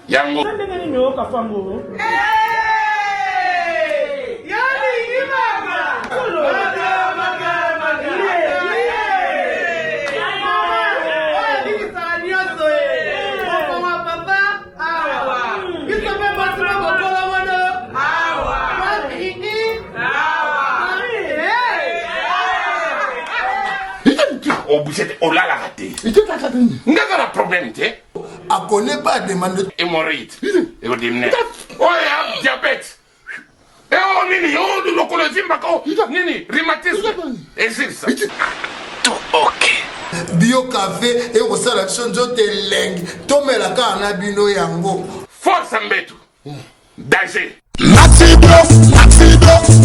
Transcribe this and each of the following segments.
Yango. Oh là la raté. N'a pas de problème, tu sais. A connaît pas demande Hémorroïde. Et vous dites, oh, il y a diabète. Et oh, nini, oh, nous le connaissons pas. Nini, rhumatisme. Et c'est ça. Tout ok. Bio café et au salon de lengue. Tomé la carne bino yango. Force en bête. Danger. Maxi Bluff,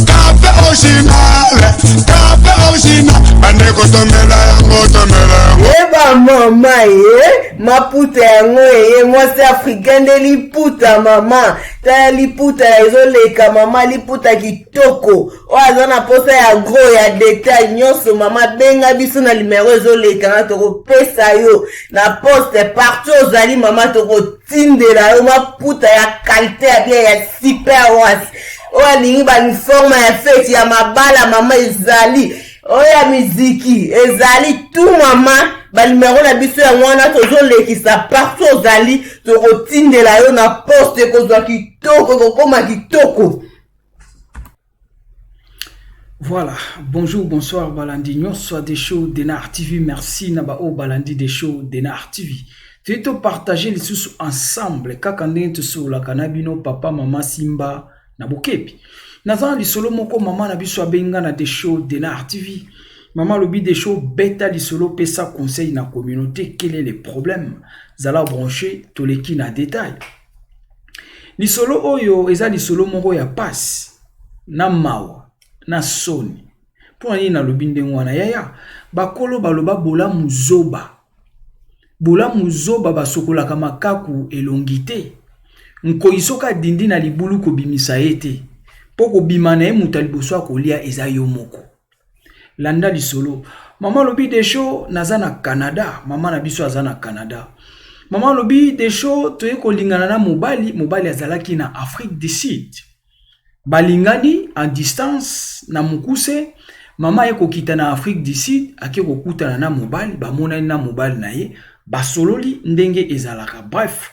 café original, Bandeko tomela yango. Eba mama maputa yango mwasi africain de liputa mama. Ta liputa ezoleka mama liputa kitoko. Oaza na posa ya gros ya detail nyonso mama benga biso na numéro ezoleka na toko pesa yo na poste partout ozali mama toko tindela yo maputa ya qualité ya bien ya super was. Oya ningi ba uniforme ya fête ya mabala mama ezali. Oya miziki ezali tout mama ba numéro na biso ya mwana tozolekisa partout ozali tokotindela yo na poste kozwa kitoko kokoma kitoko. Voilà, bonjour, bonsoir Balandi, soit des shows d'Enar TV, merci Nabao Balandi des shows d'Enar TV. Tu es partager les sous ensemble, kakande sur la canabino, papa, maman, Simba, Nabokepi. Nazan li solo moko maman na biso abenga na des shows d'Enar TV. Maman lobi des shows bêta li solo pesa conseil na communauté, quel est le problème? Zala branché, toleki na détail. Li solo oyo, eza li solo moko ya passe, na mawa. Na soni pour aller na lobinde ngwana yaya bakolo baloba bola muzoba basokola kama kaku elongite nkoisoka dindi na libulu ko bimisa ete poko bimana e mutaliboso kolia eza yo moko landa lisolo mama lobi de show nazana Canada mama na biso azana Canada mama lobi de show toye kolingana na mobali azalaki na Afrique du Sud. Balingani en distance na mukuse mama eko kita na Afrique du Sud ake kokutana na mobali bamona na mobali na ye basololi ndenge ezalaka. Bref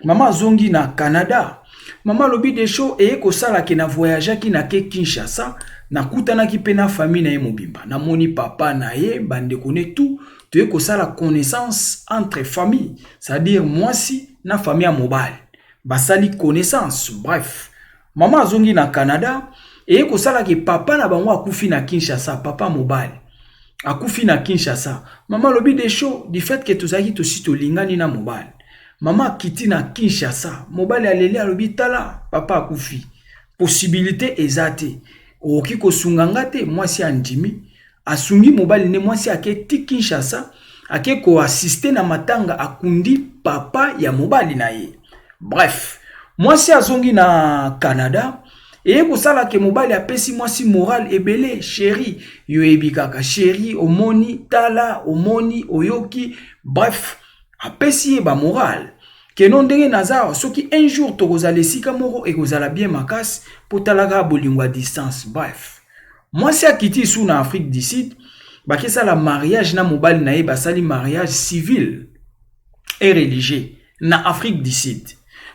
mama zongi na Canada mama lobi de show eko sala ke na voyage ki na ke Kinshasa na kutana ki pe na famille na ye mobimba na moni papa na ye bande kone tout to eko sala connaissance entre famille, c'est-à-dire mwasi na famille mobile basali connaissance. Bref maman zongi na Canada et ko sala ke papa na bango akufi na Kinshasa, papa mobile akufi na Kinshasa. Maman lobi de show du fait que tozaki to sito lingani na mobile mama kiti na Kinshasa mobile aleli alobi tala papa akufi possibilité ezate oki ko sunganga te mwasi andimi asungi mobile ne mwasi ake ti Kinshasa ake ko assister na matanga akundi papa ya mobile na ye. Bref mwasi azongi na Canada et kosala ke mobali apesi mwasi moral ebele chéri yo ebikaka chéri omoni tala omoni oyoki. Bref apesi ba moral ke non ndenge nazao soki un jour tokozala esika moko ekozala bien makasi potalaka bolingo à distance. Bref mwasi akiti sous na Afrique du Sud bakisa la mariage na mobali na ye basali mariage civil et religieux na Afrique du Sud.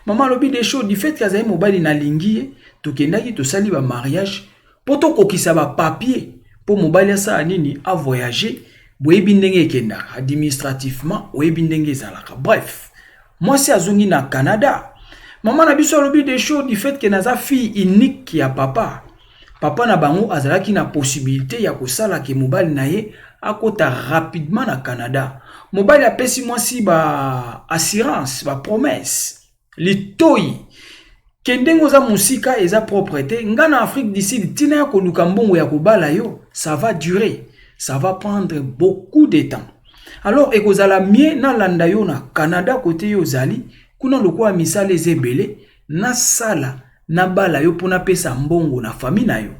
Maman lobi des choses du fait qu'azali mobali na lingi to kendaki to sali ba mariage poto kokisa ba papier pour mobali sa nini a voyager boyebi ndenge kenda administrativement boyebi ndenge zalaka. Bref moi si azongi na Canada maman na biso lobi des choses du fait que naza fille unique ya papa na bango azalaki na possibilité ya kosala ke mobali na ye akota rapidement na Canada mobali apesi mwasi ba assurance ba promesse litoi kendengo za musika eza propreté ngana Afrique du Sud tina ya koluka mbongo ya kobala yo ça va durer, ça va prendre beaucoup de temps. Alors ekozala mie na landa yo na Canada côté yo zali kuna lokwa misale zebele na sala na bala yo pona pesa mbongo na famille na yo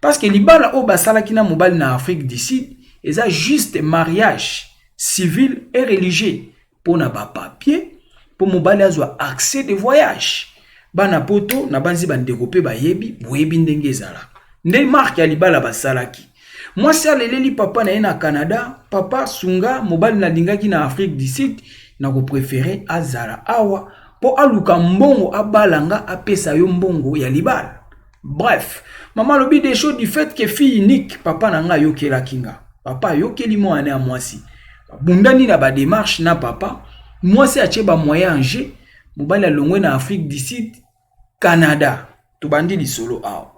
parce que libala o basala kina mobali na Afrique du Sud eza juste mariage civil et religieux pona ba papier pour mobali azwa accès de voyage bana poto na banzi bandeko pe bayebi boyebi ndenge ezala nde marque ya libala basalaki. Moi si aleleli papa na ye na Canada, papa sunga mobali na lingaki na Afrique du Sud na ko préférer azala awa po aluka mbongo abalanga apesa yo mbongo ya libala. Bref, maman lobi des choses du fait que fille unique papa nanga yokela kinga. Papa yokeli mo ane a mwasi. Bundani na ba démarche na papa, mwasi ache ba moyen en jeu, mobali alongwe na Afrique du Sud, Canada. Tubandi li solo awa.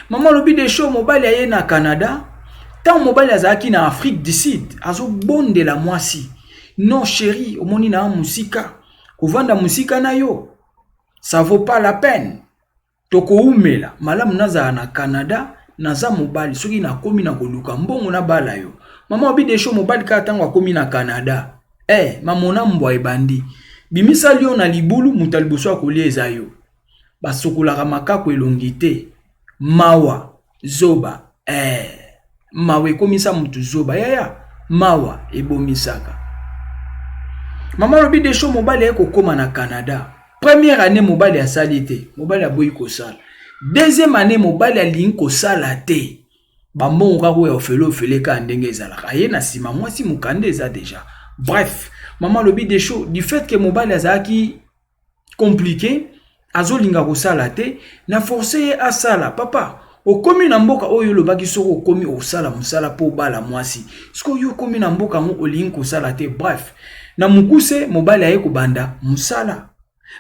Maman lobi des choses mobile aye na Canada, tant mobile azaki na Afrique du Sud, azo bonde la mwasi. Non chérie, omoni na musika, kovanda musika na yo. Ça vaut pas la peine. Toko umela, malamu naza na Canada, naza mobile, soki na komi na koluka mbongo na bala yo. Maman lobi des choses mobile ka tango komi na Canada. Mamona mbwa ebandi. Bimisa lio na libulu mutaliboswa kolie eza yo. Basokolaka makako elongi te. Mawa zoba mawe komisa mutu zoba yaya mawa ebomisaka. Maman lobi des choses mobile eko koma na Canada. Première année mobile ya salite, mobile ya boyi ko sala. Deuxième année mobile ya lingi ko sala te. Bambongo kako ya ofele ka ndenge ezalaka. Aye na sima mwasi mukande eza déjà. Bref, maman lobi des choses du fait que mobile azaki compliqué azolinga ko sala te na forcer à sala papa okomi na mboka oyo lobaki soko okomi osala musala po bala mwasi siko yo komi na mboka ngo olingi ko sala te. Bref, na mukuse mobali aye ko banda musala.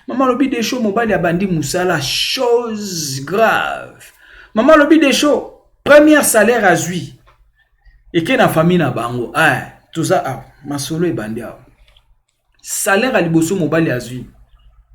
Maman lobi des choses mobali abandi musala chose grave. Maman lobi des choses premier salaire azui eke na famille na bango tout ça masolo ebandi salaire a liboso mobali azui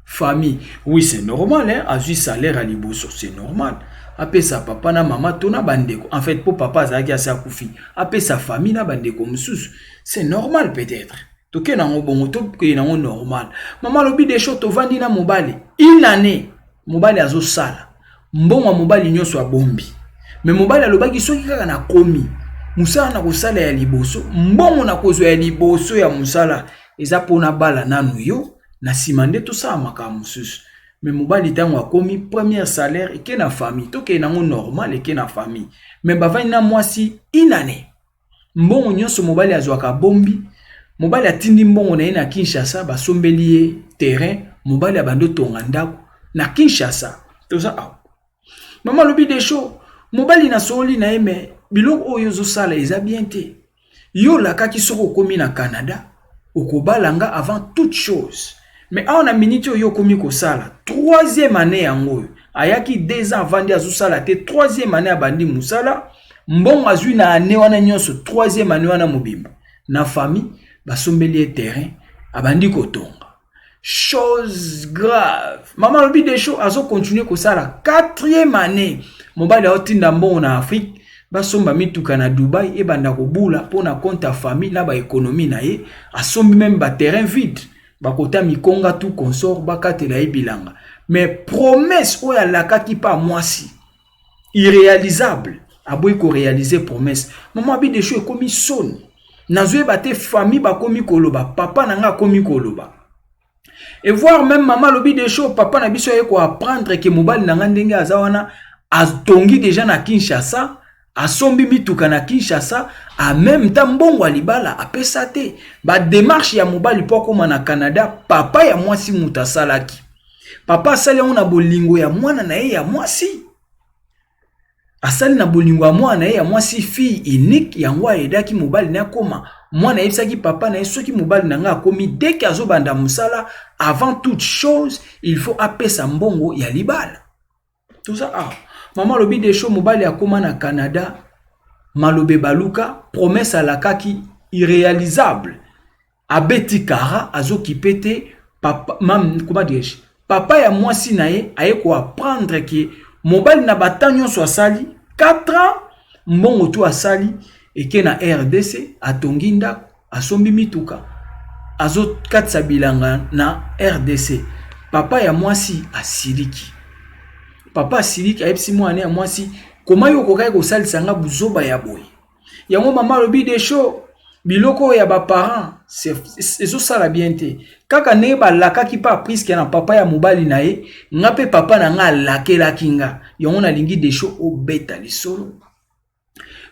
famille. Oui, c'est normal, hein. Azui salaire à liboso, c'est normal. Après sa papa na maman tona bandeko. En fait, pour papa zaki asa kufi. Après sa famille na bandeko msusu. C'est normal peut-être. Toke na ngobongo toke na ngo normal. Maman lobi des choses to vandi na mobali. Une année, mobali azo sala. Mbongo mobali nyonso abombi. Mais mobali alobaki soki kaka na komi. Musala na kosala ya liboso. Mbongo na kozwa ya liboso ya musala. Eza pona bala nanu yo. Na simande tout ça makambo susu. Mais mobali tango akomi premier salaire et que na famille toke na ngo normal et que na famille. Mais bavani na mwasi inane. Mbongo nyonso mobali azwaka bombi. Mobali atindi mbongo na ye na Kinshasa basombeli ye terrain. Mobali abando tonga ndako na Kinshasa. Tout ça maman lobi des choses. Mobali na soli na ye mais biloko oyo zo sala eza bien te. Yo la kaki soko komi na Canada. Okobalanga avant toute chose. Mais on a minute yo komi ko sala. Troisième année yango. Ayaki 2 ans avant dia sala te troisième année abandi musala. Mbongo azui na année wana nyonso troisième année wana mobimba. Na famille basombeli terrain abandi kotonga. Chose grave. Maman lobi des choses azo continuer ko sala 4e année. Mobali otinda mbongo na Afrique. Basomba mituka na Dubai e banda ko bula pona compte famille na ba économie na ye asombi même ba terrain vide bakota mikonga tout consort bakatela e bilanga. Mais promesse oya lakaki pa mwasi irréalisable aboy ko réaliser promesse. Maman abi de choses komi son nazwe bate famille ba komi koloba papa nanga komi koloba et voir même maman lobi de choses papa na biso ye ko apprendre que mobali nanga ndenge azawana atongi déjà na Kinshasa. Asombi mituka na Kinshasa a même temps mbongo alibala apesa te ba démarche ya mobali poko na Canada papa ya mwasi mutasalaki papa asali on na bolingo ya mwana na ye ya mwasi asali na bolingo ya mwana na ye ya mwasi fille unique yango aidaki mobali na koma mwana yebisaki papa na ye soki mobali na nga akomi dès que azobanda musala avant toute chose il faut apesa mbongo ya libala tout ça maman lobi des choses mobali akoma na Canada malobe baluka promesse à la kaki irréalisable abeti kara azokipe te papa comment dirais-je papa ya mwasi na ye aye ko apprendre que mobali na batanyo so asali 4 ans mbongo tu asali eke na RDC atongi ndako asombi mituka azo katsa bilanga na RDC papa ya mwasi asiliki papa asiliki ayebisi mwana ya mwasi koma yo kokai ko salisa nga buzoba ya boy yango mama lobi de show biloko ya ba parents c'est sala bien te kaka ne ba lakaki pa prise na papa ya mobali na ye ngape papa na nga lakela kinga yango na lingi de show obeta lisolo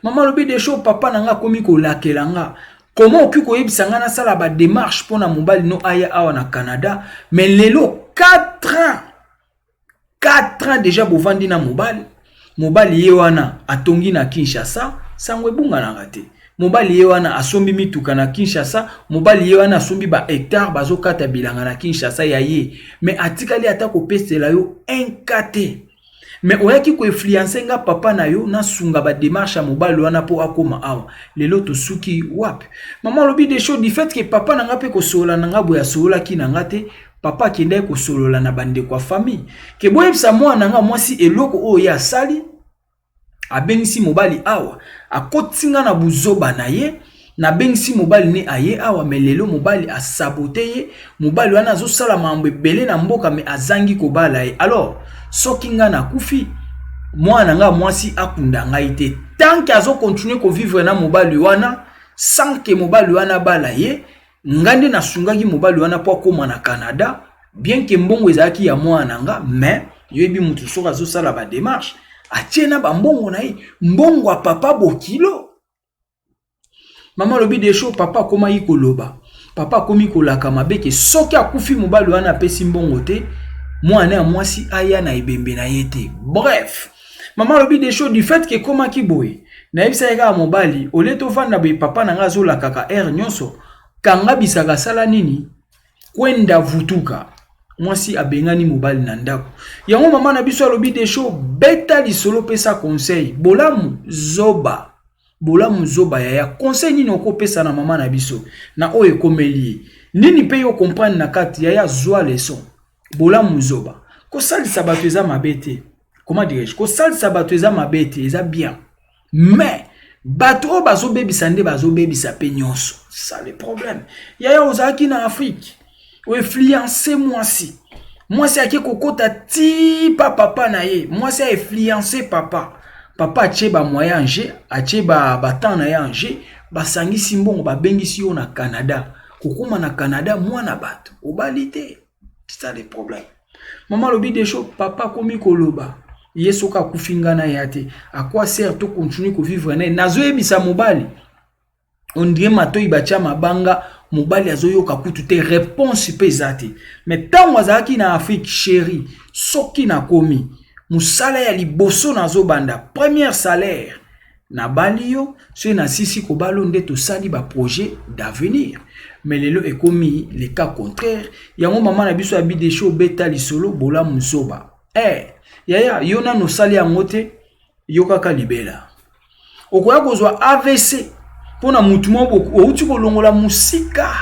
mama lobi de show papa na nga komi ko lakela nga comment oki ko yebisa nga na sala ba démarche pona mobali no aya awa na Canada mais lelo 4 ans déjà bovandi na mobali ye wana atongi na Kinshasa sangwe bunga na ngate mobali ye wana asombi mituka na Kinshasa mobali ye wana asombi ba hectare bazo kata bilanga na Kinshasa ya ye mais atikali ata ko pesela yo 1 mais oyaki ko influencer nga papa na yo na sunga ba démarche mobali wana po akoma awa lelo to suki wapi mama lobi des choses du fait que papa na nga pe ko sola na nga boya sola ki na ngate papa kende ko solola na bande kwa famille ke boyebisa mwana nga mwasi eloko o ya sali abengisi mobali awa akotinga na buzoba na ye na bengisi mobali ne aye awa melelo mobali asabote ye mobali wana zo sala mambo ebele na mboka me azangi ko bala ye alors soki nga na kufi mwana nga mwasi akunda ngai te tant que azo continuer ko vivre na mobali wana sans que mobali wana bala ye ngande na sungaki mobali wana po koma na Canada bien que mbongo ezaki ya mwana nga mais yebi mutu soka zo sala ba démarche atiena ba mbongo na ye mbongo a papa bokilo mama lobi de show papa koma yikoloba papa komi kolaka mabeke soki akufi mobali wana pesi mbongo te mwana ya mwasi aya na ibembe na yete bref mama lobi de show du fait que koma kiboye na yebisa yaka mobali oleto vanda be papa na nga zola kaka nyonso kanga bisaka sala nini kwenda vutuka mwasi abengani mobali na ndako yango mama na biso alobi de show beta lisolo pesa conseil bolamu zoba ya conseil nini okopesa na mama na biso na oyo komeli nini pe yo comprendre na kati ya zwa leçon bolamu zoba ko salisa bato eza mabete comment dirais-je ko salisa bato eza mabete eza bien mais bato bazo bebisa nde bazo bebisa pe nyonso ça le problème yaya ozaki na Afrique o influencer mwasi ake kokota ti papa na ye mwasi a influencer papa atie ba moyen nje atie ba temps na ya nje basangisi mbongo babengisi yo na Canada kokoma na Canada mwana bato obalite c'est ça le problème maman lobi de show papa komi koloba yesoka kufinga na yate à quoi sert to continuer ko vivre na nazoyebisa mobali on dirait matoi bacha mabanga mobali azoyoka kutu te réponse pesate mais tant wazaki na Afrique chérie soki na komi musala ya liboso nazo banda premier salaire na balio so na sisi ko balo nde to sali ba projet d'avenir mais lelo ekomi le cas contraire yango mama na biso abi de show beta lisolo bola muzoba yaya yona no sali ya ngote yokaka libela okoya kozwa AVC pona mutumo boko outi ko longola musika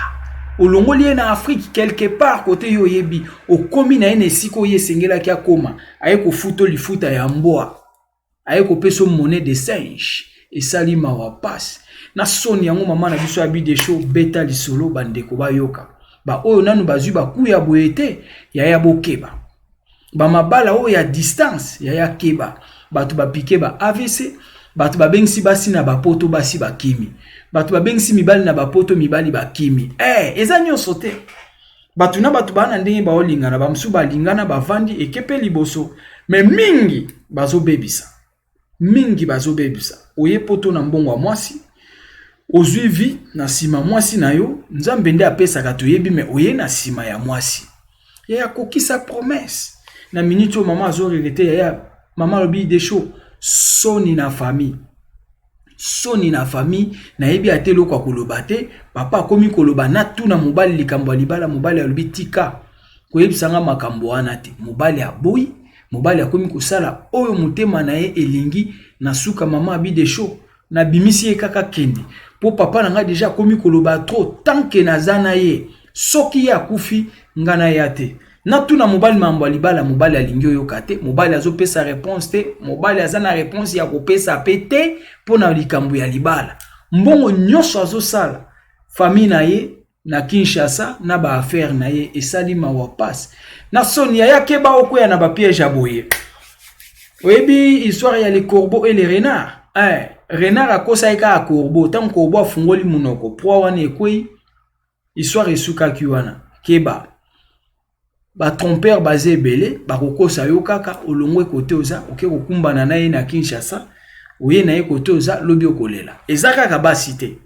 olongoli na Afrique quelque part côté yo yebi okomi na ene siko yesengela kia koma aye ko futo lifuta ya mboa aye ko peso monnaie de singe et salima wa passe na soni yango mama na biso abi de show beta lisolo bandeko bayoka ba oyo nanu bazwi ba kuya boyete ya bokeba ba mabala oyo ya distance ya keba batu ba piqué ba AVC batu ba bengisi basi na ba poto basi ba kimi batu ba bengisi mibali na ba poto mibali ba kimi eza nyonso te batu na batu bana ndenge ba olingana ba msu ba lingana ba vandi ekepe liboso mais mingi bazo bebisa oye poto na mbongo wa mwasi ozuivi na sima mwasi na yo nzambe nde apesa to yebi me oye na sima ya mwasi ya kokisa promesse na minute o mama azo regretter ya mama lobi de show soni na famille na yebi atelo kwa koloba te papa komi koloba na tuna mobali likambo libala mobali alobi tika koyebisanga makambo wana te mobali aboyi mobali akomi kosala oyo motema na ye elingi na suka mama abi de show na bimisi ye kaka kende po papa nanga déjà komi koloba trop tant que nazana ye soki ya kufi ngana yate na tuna mobali mambo libala mobali alingi oyoka te mobali azopesa réponse te mobali azana réponse ya kopesa pete pona likambo ya libala mbongo nyonso azosala famille na ye na Kinshasa na ba affaire na ye esali mawa passe na Sonia ya keba okoya na ba piège aboye oyebi histoire ya les corbeaux et les renards renard akosa eka a corbeau tant corbeau afungoli munoko pro wana ekoi histoire esuka kiwana keba ba trompeur basé belé ba kokosa yo kaka olongwe kote oza oke kokumbana na ye na Kinshasa oye na ye kote oza lobi okolela ezaka ka basité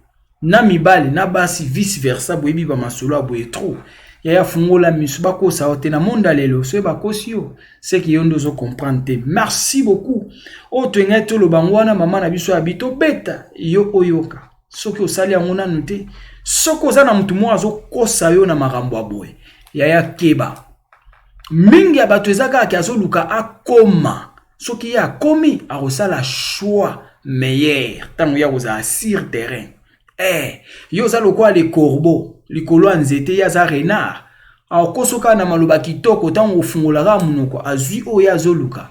na mibali na basi vice versa boyebi ba masolo aboye trop ya fungola misu bakosa ote na monde lelo so bakosi yo c'est que yondo zo comprendre. Merci beaucoup o to ngeto lo bangwana mama na biso abito beta yo oyoka soki osali amona nute soko za na mtu mo azo kosa yo na makambo aboye ya keba mingi abato ezaka ki azoluka akoma soki ya komi arosala choix meilleur tango ya koza sur terrain yo za lokwa les corbeaux likolo nzete ya za renard akosoka na maloba kitoko tango ofungolaka munoko azwi oyo azoluka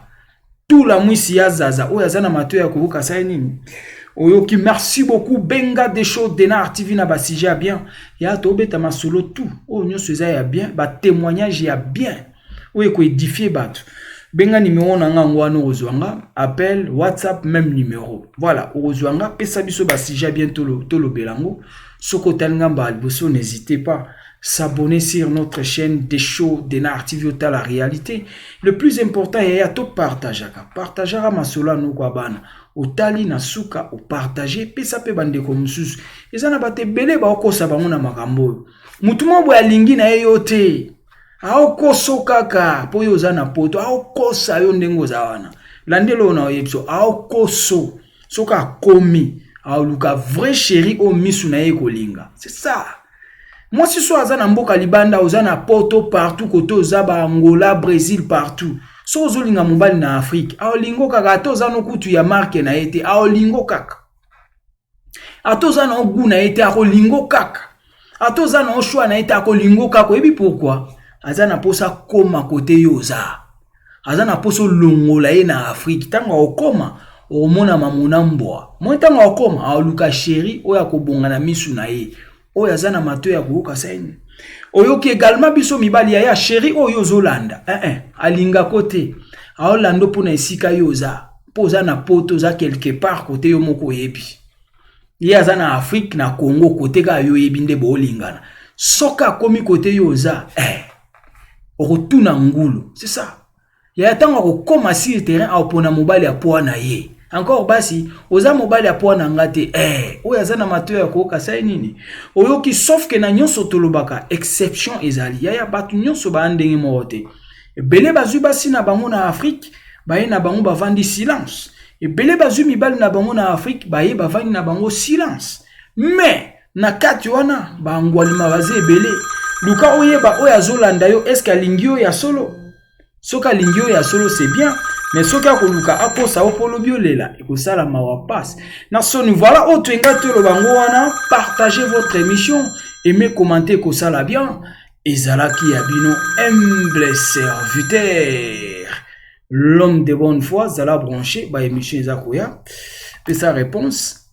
tout la mwisi ya zaza oyo azana mato ya kobuka sa nini oyoki. Merci beaucoup benga des choses de na TV na ba sujet bien ya to beta masolo tout oyo nyonso eza ya bien ba témoignage ya bien oyo ko édifier bato benga numéro na nga ngwana ozwanga appel WhatsApp même numéro voilà ozwanga pesa biso ba sujet bien tolo belango soko talinga ba alboso n'hésitez pas s'abonner sur notre chaîne des shows de na TV ota la réalité. Le plus important est à tout partagera masola no kwa bana otali na suka o partager pesa pe bande ko mususu ezana bate bele ba okosa bango na makambo mutu mo boya lingi na yote aokoso kaka po yo zana poto aokosa yo ndengo za wana landelo na yepso aokoso soka komi aoluka vrai chéri o misu na ye kolinga c'est ça. Moi si so azana mboka libanda ozana poto partout koto zaba Angola Brésil partout so ozolinga mobali na Afrique aolingo kaka atozana kutu ya marque na ete aolingo kaka atozana ogu na ete akolingo kaka atozana oshwa na ete akolingo kaka ebi pourquoi azana posa koma kote yoza azana poso longola ye na Afrique tango okoma omona mamuna mbwa mo tango okoma aoluka chéri oya kobonga na misu na ye oyo azana mato ya kuoka saini oyoki également biso mibali ya chéri oyo zolanda alinga kote aolando pona esika yoza poza na poto za quelque part kote yo moko yebi ye azana Afrique na Congo kote ka yo yebi nde bolingana soka komi kote yoza retourna ngulu c'est ça ya tango ko koma sur terrain apona mobali apoa na ye encore basi oza mobali apoa na ngate oyo azana mato ya koka sai nini oyoki sauf que na nyonso tolobaka exception ezali ya batu nyonso ba ndenge mote ebele bazwi basi na bango na Afrique baye na bango bavandi silence ebele bazwi mibali na bango na Afrique baye bavandi na bango silence mais na kati wana bangwalima baze ebele luka oyeba oyo azolanda yo est-ce que alingio ya solo soka lingio ya solo c'est bien mais soka koluka akosa opolo biolela ekosala mawa passe na soni voilà autre ngato lo bango wana partagez votre émission aimez commenter kosala bien ezalaki ya bino humble serviteur l'homme de bonne foi zala branché ba émission ezakoya pe sa réponse